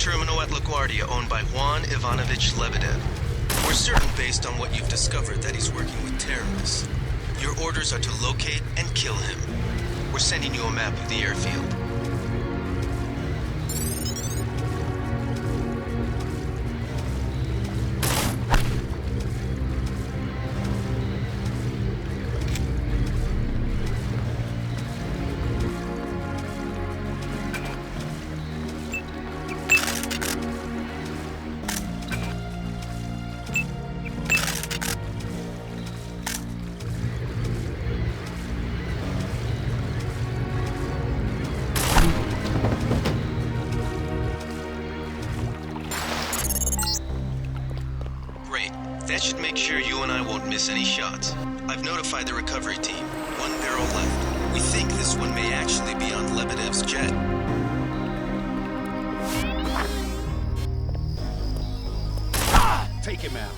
terminal at La Guardia owned by Juan Ivanovich Lebedev. We're certain based on what you've discovered that he's working with terrorists. Your orders are to locate and kill him. We're sending you a map of the airfield. That should make sure you and I won't miss any shots. I've notified the recovery team. One barrel left. We think this one may actually be on Lebedev's jet. Take him out.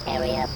Area.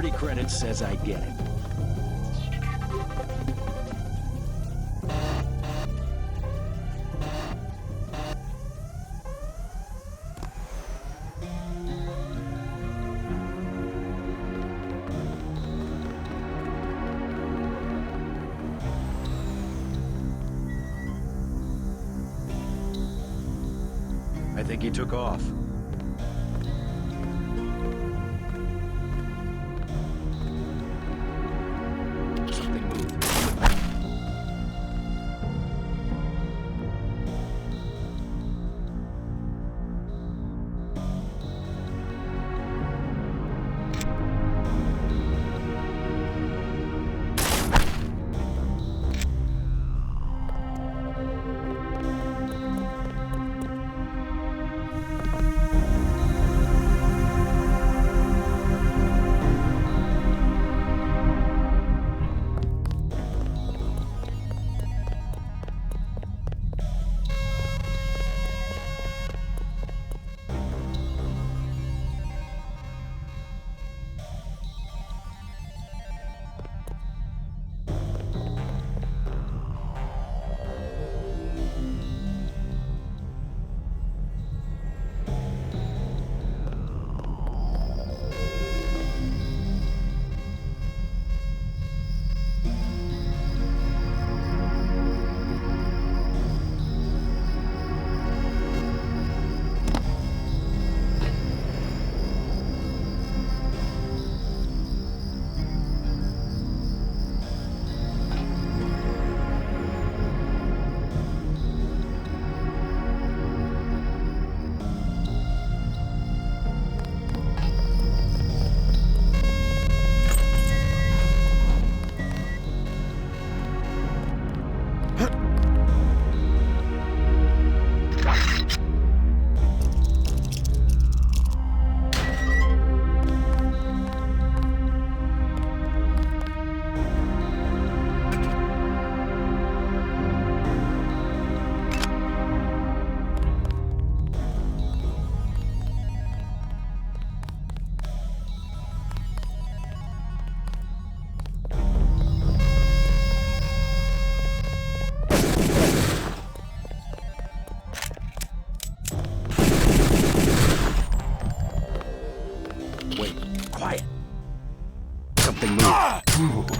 security credit says I get it. I think he took off. Something moved.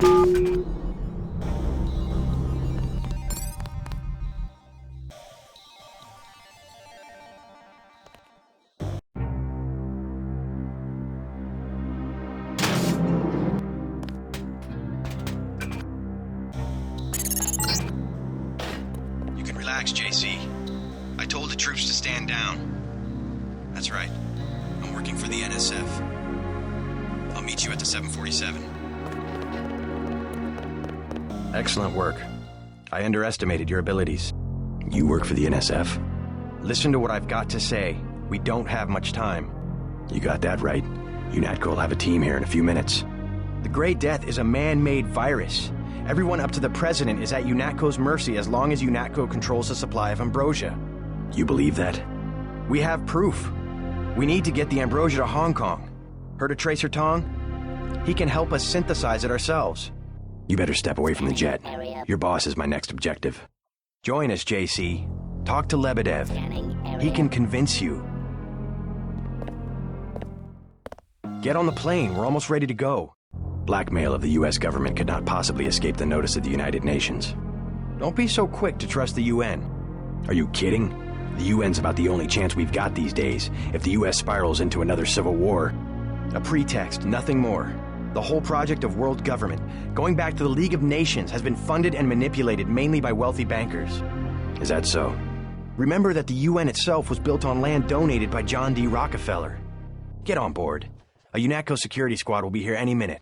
Relax, JC. I told the troops to stand down. That's right. I'm working for the NSF. I'll meet you at the 747. Excellent work. I underestimated your abilities. You work for the NSF? Listen to what I've got to say. We don't have much time. You got that right. UNATCO will have a team here in a few minutes. The Grey Death is a man-made virus. Everyone up to the President is at UNATCO's mercy as long as UNATCO controls the supply of Ambrosia. You believe that? We have proof. We need to get the Ambrosia to Hong Kong. Heard of Tracer Tong? He can help us synthesize it ourselves. You better step away from the jet. Your boss is my next objective. Join us, JC. Talk to Lebedev. He can convince you. Get on the plane. We're almost ready to go. Blackmail of the U.S. government could not possibly escape the notice of the United Nations. Don't be so quick to trust the UN. Are you kidding? The UN's about the only chance we've got these days, if the U.S. spirals into another civil war. A pretext, nothing more. The whole project of world government, going back to the League of Nations, has been funded and manipulated mainly by wealthy bankers. Is that so? Remember that the UN itself was built on land donated by John D. Rockefeller. Get on board. A UNATCO security squad will be here any minute.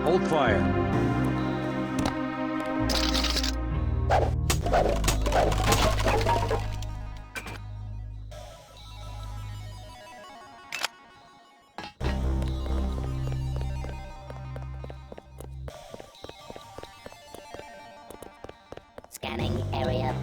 Hold fire. Scanning area.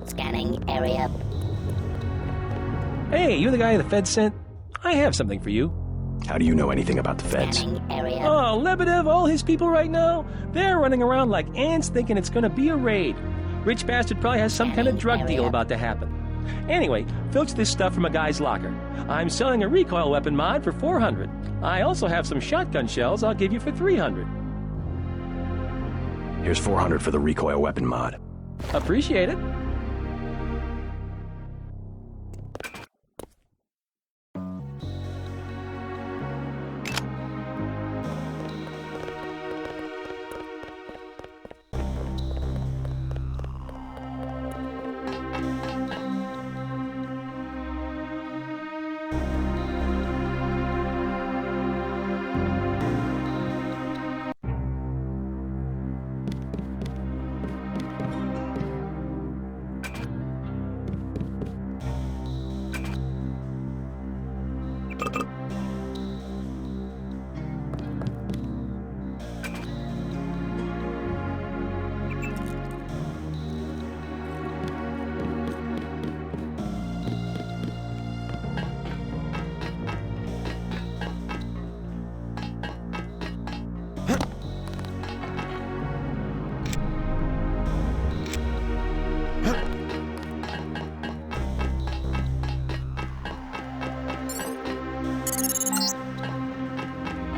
Scanning area. Hey, you're the guy the Fed sent? I have something for you. How do you know anything about the feds? Scanning area. Oh, Lebedev, all his people right now, they're running around like ants thinking it's gonna be a raid. Rich bastard probably has some kind of drug deal about to happen. Anyway, filch this stuff from a guy's locker. I'm selling a recoil weapon mod for $400. I also have some shotgun shells I'll give you for $300. Here's $400 for the recoil weapon mod. Appreciate it.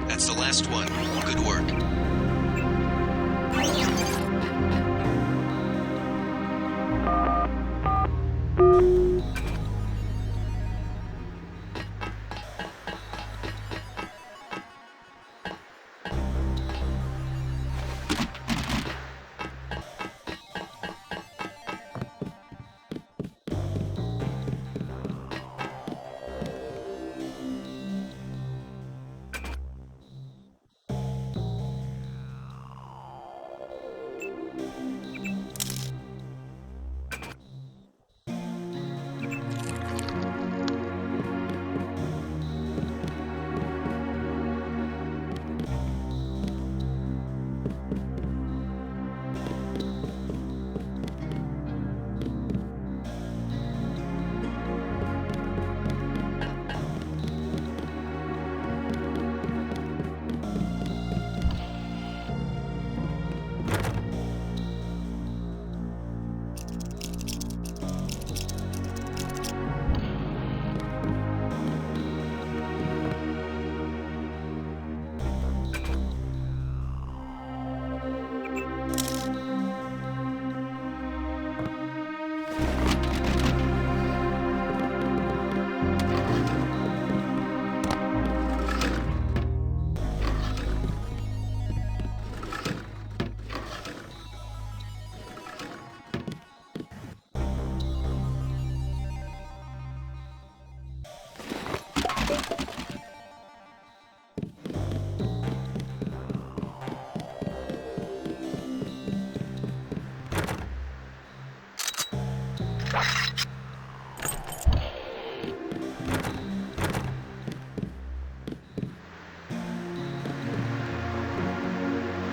That's the last one. Good work.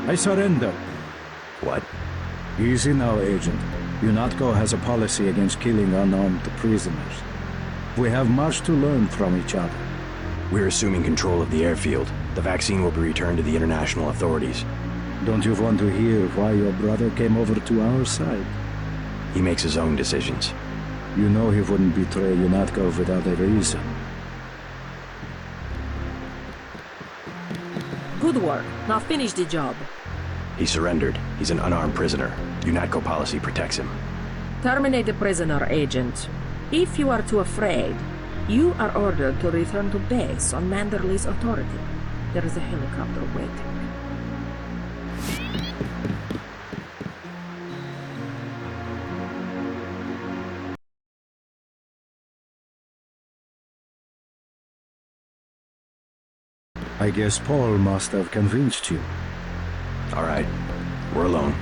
I surrender. What? Easy now, Agent. UNATCO has a policy against killing unarmed prisoners. We have much to learn from each other. We're assuming control of the airfield. The vaccine will be returned to the international authorities. Don't you want to hear why your brother came over to our side? He makes his own decisions. You know he wouldn't betray UNATCO without a reason. Good work. Now finish the job. He surrendered. He's an unarmed prisoner. UNATCO policy protects him. Terminate the prisoner, Agent. If you are too afraid, you are ordered to return to base on Manderley's authority. There is a helicopter waiting. I guess Paul must have convinced you. All right. We're alone.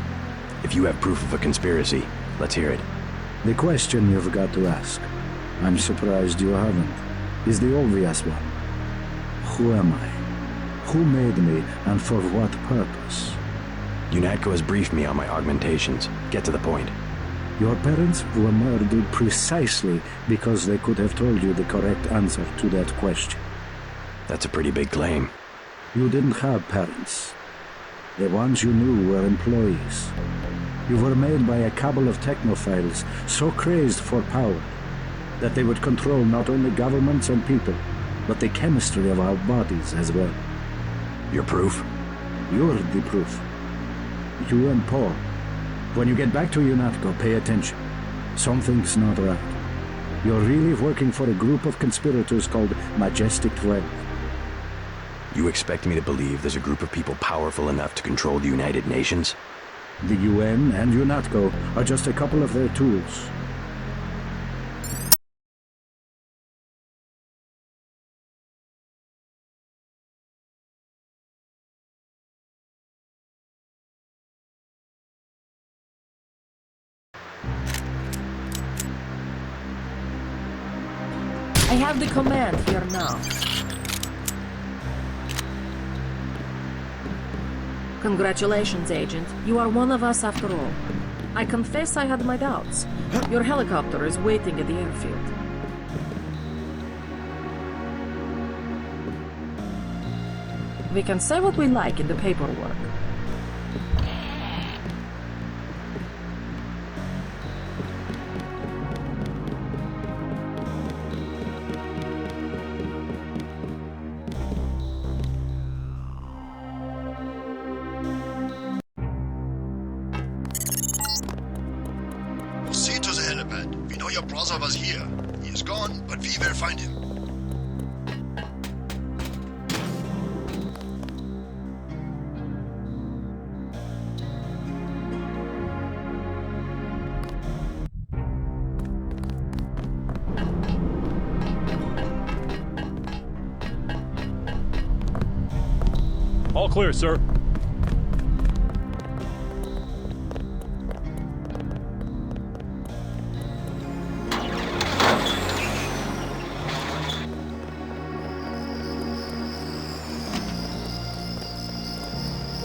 If you have proof of a conspiracy, let's hear it. The question you've got to ask, I'm surprised you haven't, is the obvious one. Who am I? Who made me, and for what purpose? UNATCO has briefed me on my augmentations. Get to the point. Your parents were murdered precisely because they could have told you the correct answer to that question. That's a pretty big claim. You didn't have parents. The ones you knew were employees. You were made by a cabal of technophiles so crazed for power that they would control not only governments and people, but the chemistry of our bodies as well. Your proof? You're the proof. You and Paul. When you get back to UNATCO, pay attention. Something's not right. You're really working for a group of conspirators called Majestic 12. You expect me to believe there's a group of people powerful enough to control the United Nations? The UN and UNATCO are just a couple of their tools. I have the command here now. Congratulations, Agent. You are one of us after all. I confess I had my doubts. Your helicopter is waiting at the airfield. We can say what we like in the paperwork. Proceed to the helipad. We know your brother was here. He is gone, but we will find him. All clear, sir.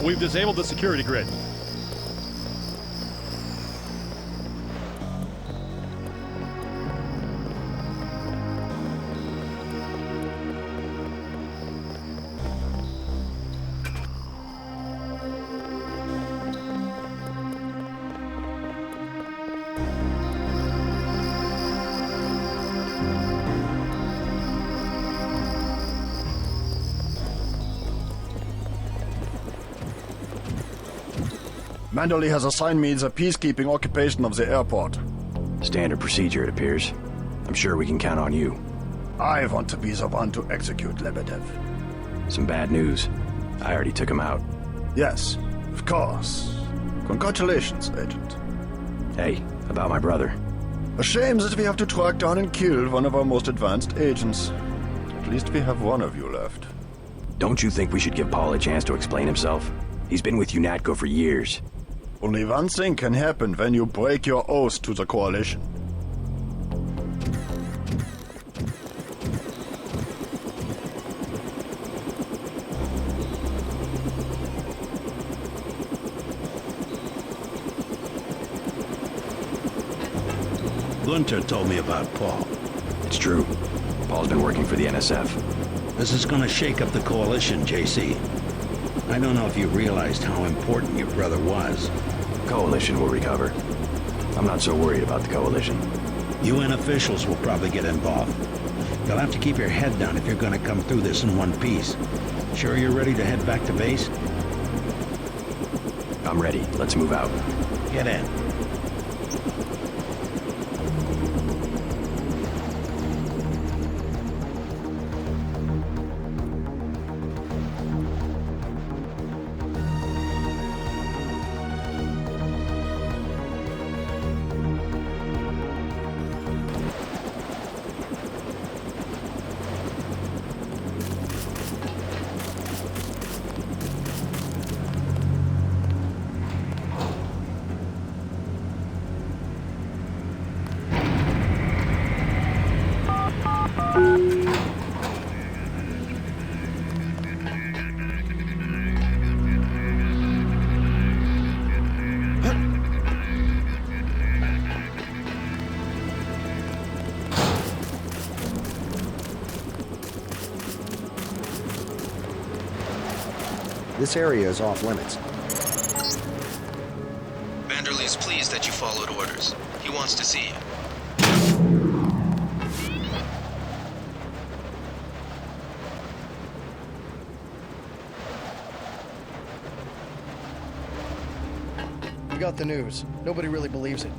We've disabled the security grid. Manderley has assigned me the peacekeeping occupation of the airport. Standard procedure, it appears. I'm sure we can count on you. I want to be the one to execute Lebedev. Some bad news. I already took him out. Yes, of course. Congratulations, Agent. Hey, about my brother. A shame that we have to track down and kill one of our most advanced agents. At least we have one of you left. Don't you think we should give Paul a chance to explain himself? He's been with UNATCO for years. Only one thing can happen when you break your oath to the Coalition. Gunter told me about Paul. It's true. Paul's been working for the NSF. This is gonna shake up the coalition, JC. I don't know if you realized how important your brother was. Coalition will recover. I'm not so worried about the coalition. UN officials will probably get involved. You'll have to keep your head down if you're gonna come through this in one piece. Sure you're ready to head back to base? I'm ready. Let's move out. Get in. This area is off limits. Vanderlei is pleased that you followed orders. He wants to see you. We got the news. Nobody really believes it.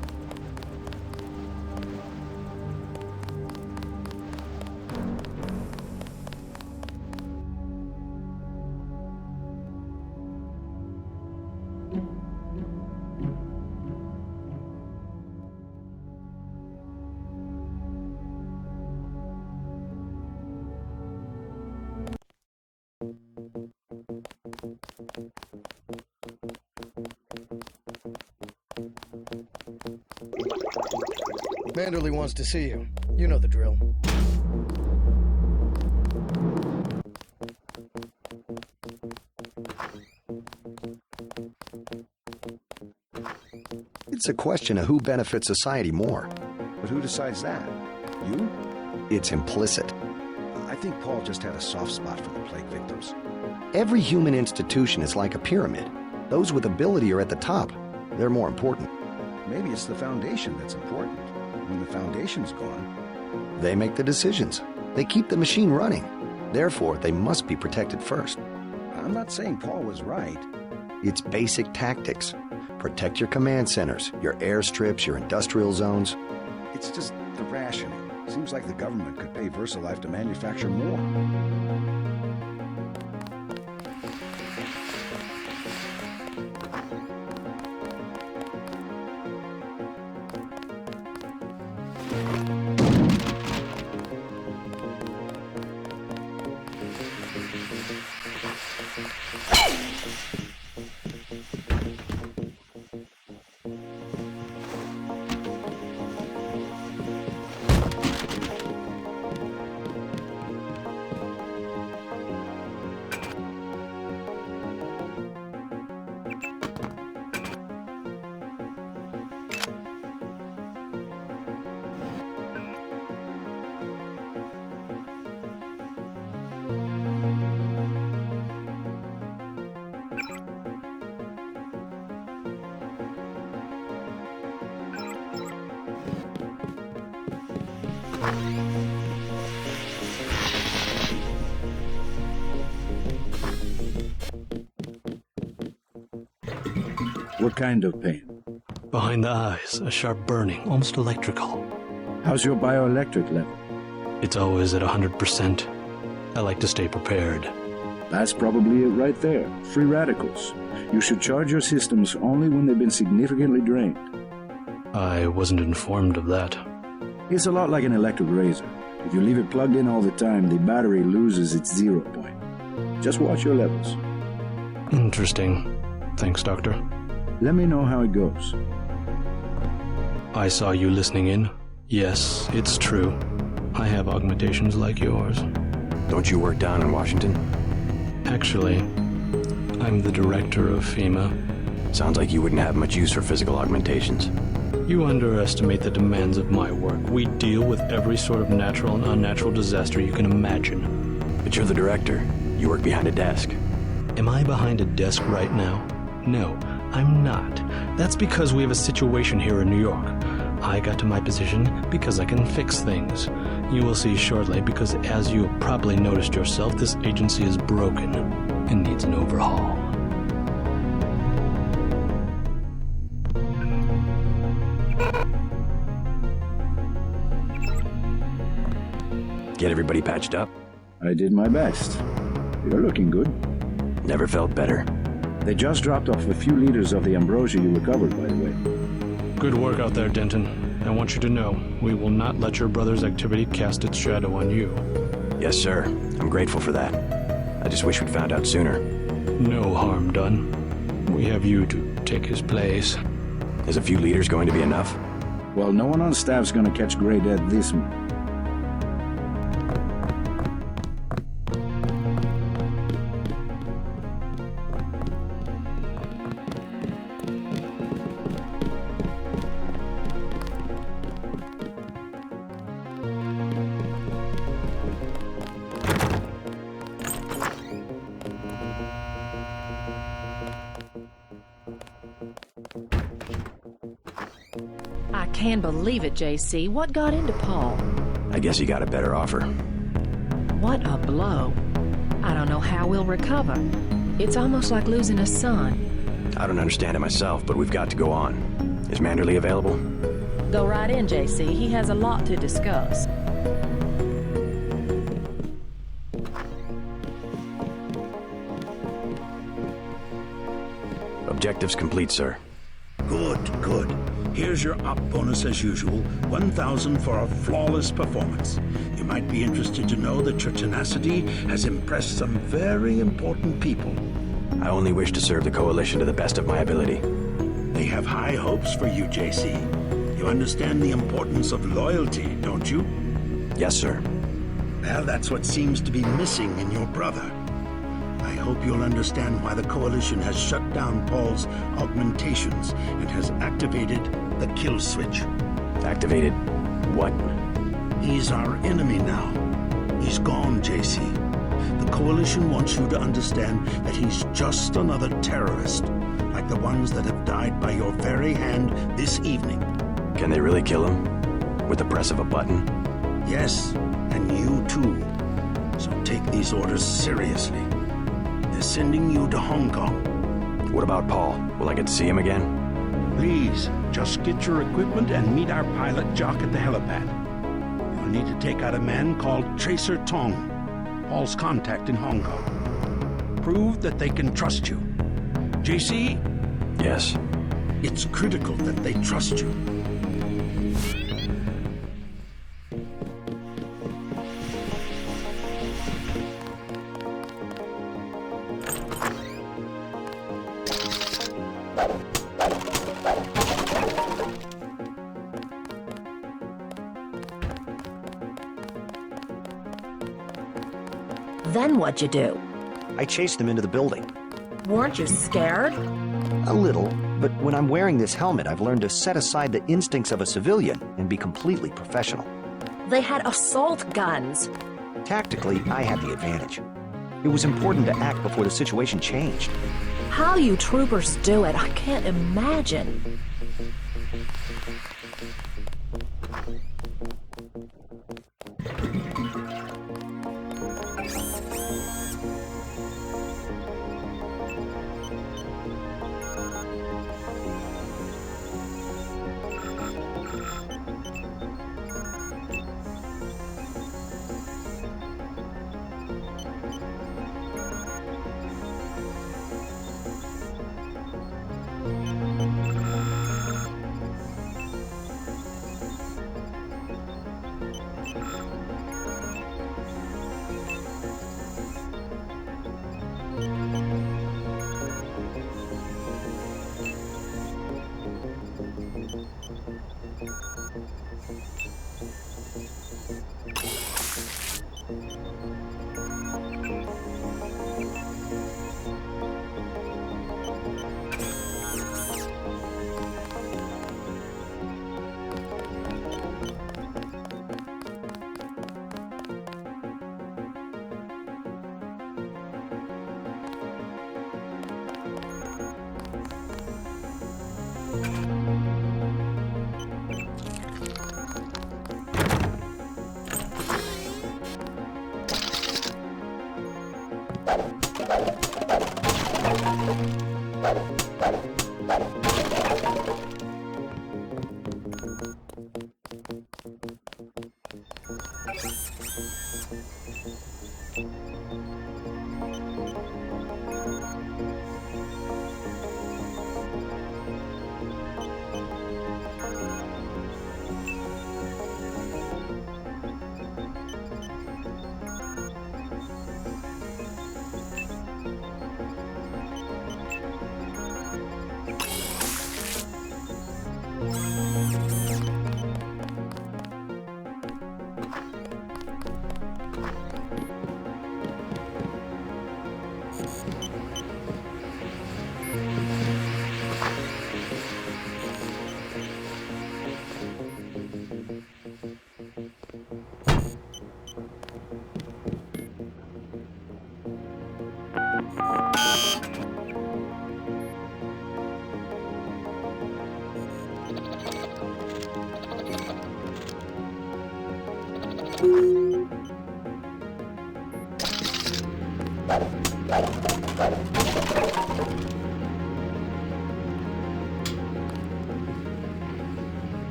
Vanderlei wants to see you. You know the drill. It's a question of who benefits society more. But who decides that? You? It's implicit. I think Paul just had a soft spot for the plague victims. Every human institution is like a pyramid. Those with ability are at the top. They're more important. Maybe it's the foundation that's important. When the foundation's gone, they make the decisions. They keep the machine running. Therefore, they must be protected first. I'm not saying Paul was right. It's basic tactics. Protect your command centers, your airstrips, your industrial zones. It's just the rationing. Seems like the government could pay VersaLife to manufacture more. What kind of pain? Behind the eyes, a sharp burning, almost electrical. How's your bioelectric level? It's always at 100%. I like to stay prepared. That's probably it right there. Free radicals. You should charge your systems only when they've been significantly drained. I wasn't informed of that. It's a lot like an electric razor. If you leave it plugged in all the time, the battery loses its 0 point. Just watch your levels. Interesting. Thanks, Doctor. Let me know how it goes. I saw you listening in. Yes, it's true. I have augmentations like yours. Don't you work down in Washington? Actually, I'm the director of FEMA. Sounds like you wouldn't have much use for physical augmentations. You underestimate the demands of my work. We deal with every sort of natural and unnatural disaster you can imagine. But you're the director. You work behind a desk. Am I behind a desk right now? No, I'm not. That's because we have a situation here in New York. I got to my position because I can fix things. You will see shortly because, as you have probably noticed yourself, this agency is broken and needs an overhaul. Get everybody patched up? I did my best. You're looking good. Never felt better. They just dropped off a few liters of the Ambrosii you recovered, by the way. Good work out there, Denton. I want you to know, we will not let your brother's activity cast its shadow on you. Yes, sir. I'm grateful for that. I just wish we'd found out sooner. No harm done. We have you to take his place. Is a few liters going to be enough? Well, no one on staff's gonna catch Grey Dead this month. I can't believe it, JC. What got into Paul? I guess he got a better offer. What a blow. I don't know how we'll recover. It's almost like losing a son. I don't understand it myself, but we've got to go on. Is Manderley available? Go right in, JC. He has a lot to discuss. Objectives complete, sir. Good, good. Here's your op bonus as usual, 1,000 for a flawless performance. You might be interested to know that your tenacity has impressed some very important people. I only wish to serve the Coalition to the best of my ability. They have high hopes for you, JC. You understand the importance of loyalty, don't you? Yes, sir. Well, that's what seems to be missing in your brother. I hope you'll understand why the Coalition has shut down Paul's augmentations and has activated the kill switch. Activated what? He's our enemy now. He's gone, JC. The Coalition wants you to understand that he's just another terrorist, like the ones that have died by your very hand this evening. Can they really kill him? With the press of a button? Yes, and you too. So take these orders seriously. They're sending you to Hong Kong. What about Paul? Will I get to see him again? Please, just get your equipment and meet our pilot Jock at the helipad. You'll need to take out a man called Tracer Tong, Paul's contact in Hong Kong. Prove that they can trust you. JC? Yes. It's critical that they trust you. Then what'd you do? I chased them into the building. Weren't you scared? A little, but when I'm wearing this helmet, I've learned to set aside the instincts of a civilian and be completely professional. They had assault guns. Tactically, I had the advantage. It was important to act before the situation changed. How you troopers do it, I can't imagine.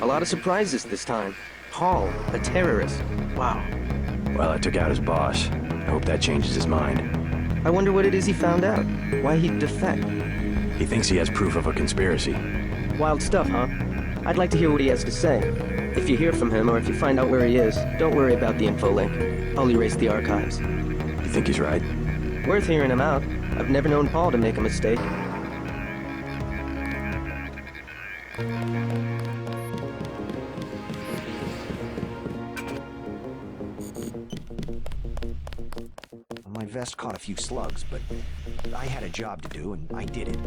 A lot of surprises this time. Hall, a terrorist. Wow. Well, I took out his boss. I hope that changes his mind. I wonder what it is he found out. Why he'd defect. He thinks he has proof of a conspiracy. Wild stuff, huh? I'd like to hear what he has to say. If you hear from him, or if you find out where he is, don't worry about the info link. I'll erase the archives. You think he's right? Worth hearing him out. I've never known Paul to make a mistake. My vest caught a few slugs, but I had a job to do, and I did it.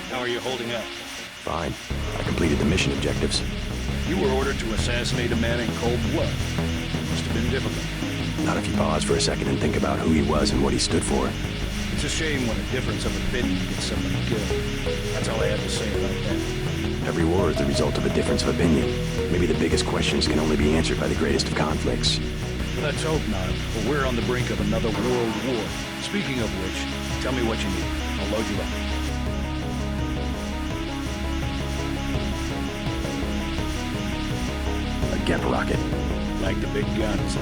How are you holding up? Fine. I completed the mission objectives. You were ordered to assassinate a man in cold blood. Must have been difficult. Not if you pause for a second and think about who he was and what he stood for. It's a shame when a difference of opinion gets someone killed. That's all I have to say about that. Every war is the result of a difference of opinion. Maybe the biggest questions can only be answered by the greatest of conflicts. Let's hope not, but we're on the brink of another world war. Speaking of which, tell me what you need. I'll load you up. A Gemp rocket. Like the big guns.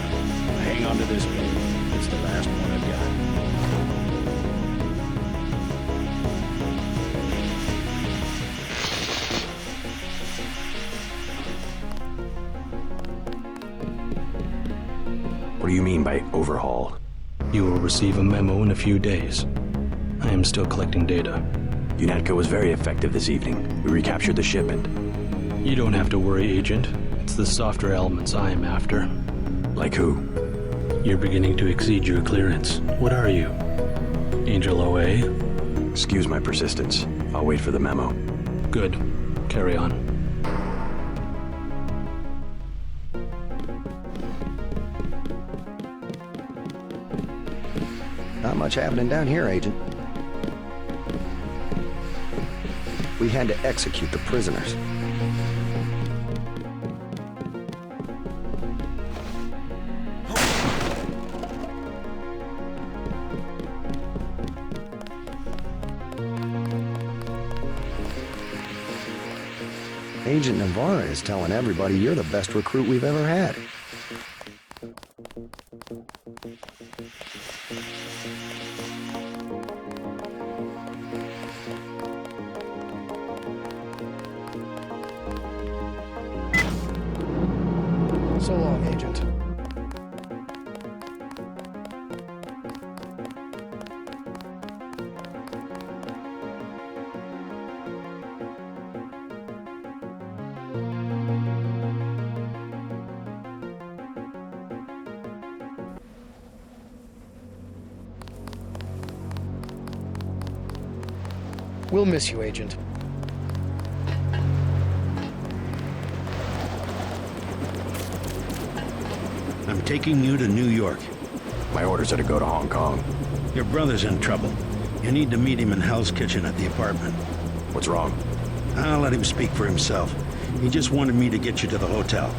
Hang on to this, baby. It's the last one I've got. What do you mean by overhaul? You will receive a memo in a few days. I am still collecting data. UNATCO was very effective this evening. We recaptured the shipment. You don't have to worry, Agent. It's the softer elements I am after. Like who? You're beginning to exceed your clearance. What are you? Angel OA? Excuse my persistence. I'll wait for the memo. Good. Carry on. Not much happening down here, Agent. We had to execute the prisoners. Agent Navarre is telling everybody you're the best recruit we've ever had. So long, Agent. We'll miss you, Agent. I'm taking you to New York. My orders are to go to Hong Kong. Your brother's in trouble. You need to meet him in Hell's Kitchen at the apartment. What's wrong? I'll let him speak for himself. He just wanted me to get you to the hotel.